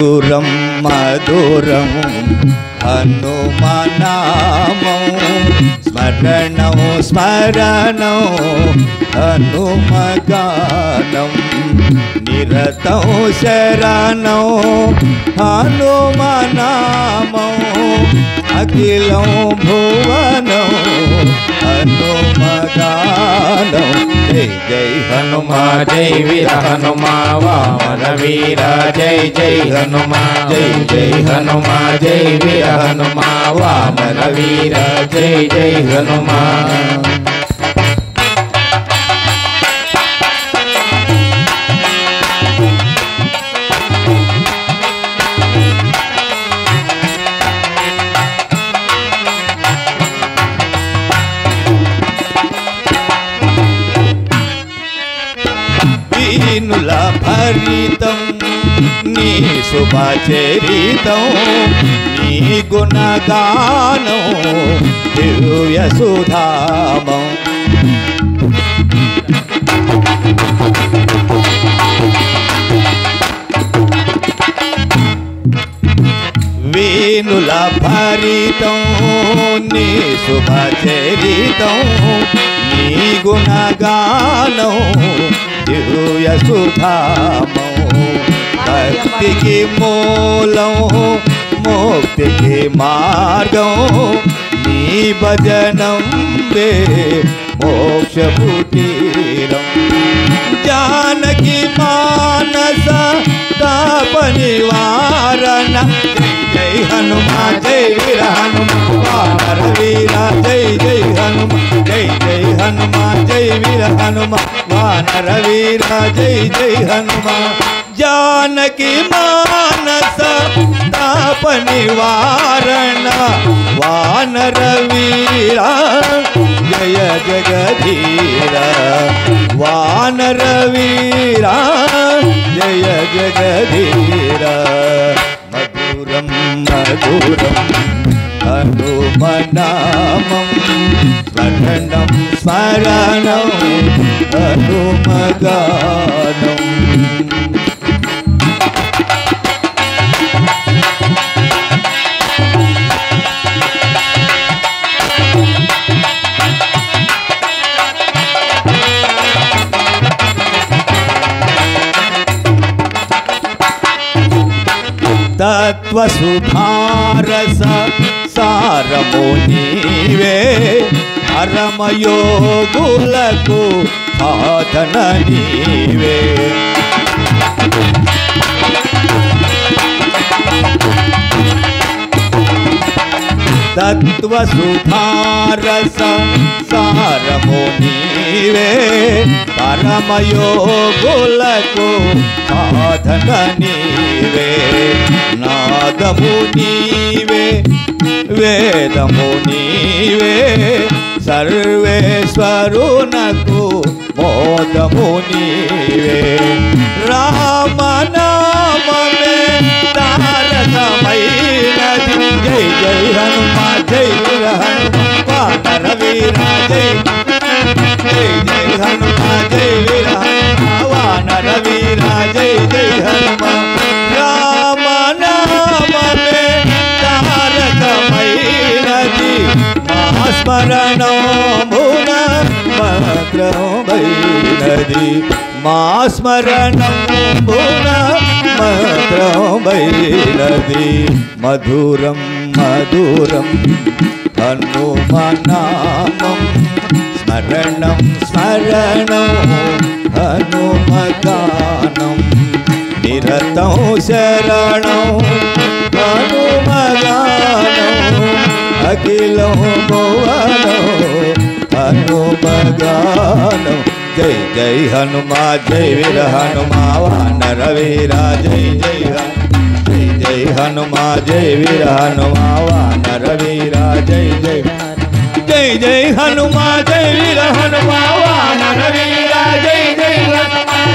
మధురం మధురం హనుమనామం స్మరణం స్మరణం హనుమగానం నిరతం శరణం హనుమనామం అఖిలం భువనం హనుమగానం జై జై హనుమా జై వీర హనుమా వామన వీర జై జై హనుమా జై జై హనుమా జై వీర హనుమా వామన వీర జై జై హనుమా వీనుల భరితం నీ శుభచరితం నీ గుణగానం దివ్య సుధామం వీనుల భరితం నీ శుభచరితం నీ గుణగానం దివ్య సుధామం భక్తికి మూలం ముక్తికి మార్గం నీ భజనం వే మోక్షభూతిరం జానకి మానస తాప నివారణ జై జై హనుమా జై వీర హనుమా వానర వీర జై జై హనుమా జై జై హనుమా జై వీర హనుమా వానర వీర జై జై హనుమా జానకి మానస తాప నివారణ వానర వీర జయ జగధీర వానర వీర జయ జగధీర మధురం మధురం హనుమనామం స్మరణం స్మరణం హనుమగానం తత్వసుధారస సారము నీవే పరమయోగులకు సాధన నీవే తత్వసుధారస సారము నీవే పరమయోగులకు సాధన నీవే నాదము నీవే వేదము నీవే సర్వేశ్వరునకు మోదము నీవే రామనామమే తారకమైనది జై జై హనుమా జై వీర హనుమా వానర వీర జై జై జై హనుమా జై వీర హనుమా వానర వీర జై జై హనుమా రామనామమే తారకమైనది మా స్మరణం భున మంత్రం వైనది మా స్మరణం భున మంత్రం వైనది మధురం మధురం హనుమనామం స్మరణం స్మరణం హనుమగానం నిరతం శరణం హనుమగానం అఖిలం భువనం హనుమగానం జై జై హనుమా జై వీర హనుమా వానర వీర జై జై జై జై హనుమా జై వీర హనుమా వానర వీర జై జై జై జై హనుమా జై వీర హనుమా వానర వీర జై జై హనుమా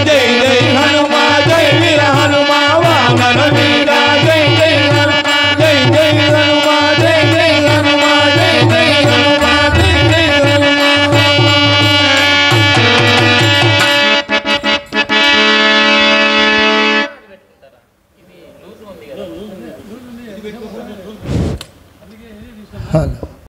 జై జై హనుమా జై వీర హనుమా వానర వీర జై జై హనుమా జై జై హనుమా జై జై హనుమా జై జై హనుమా జై జై హనుమా హలో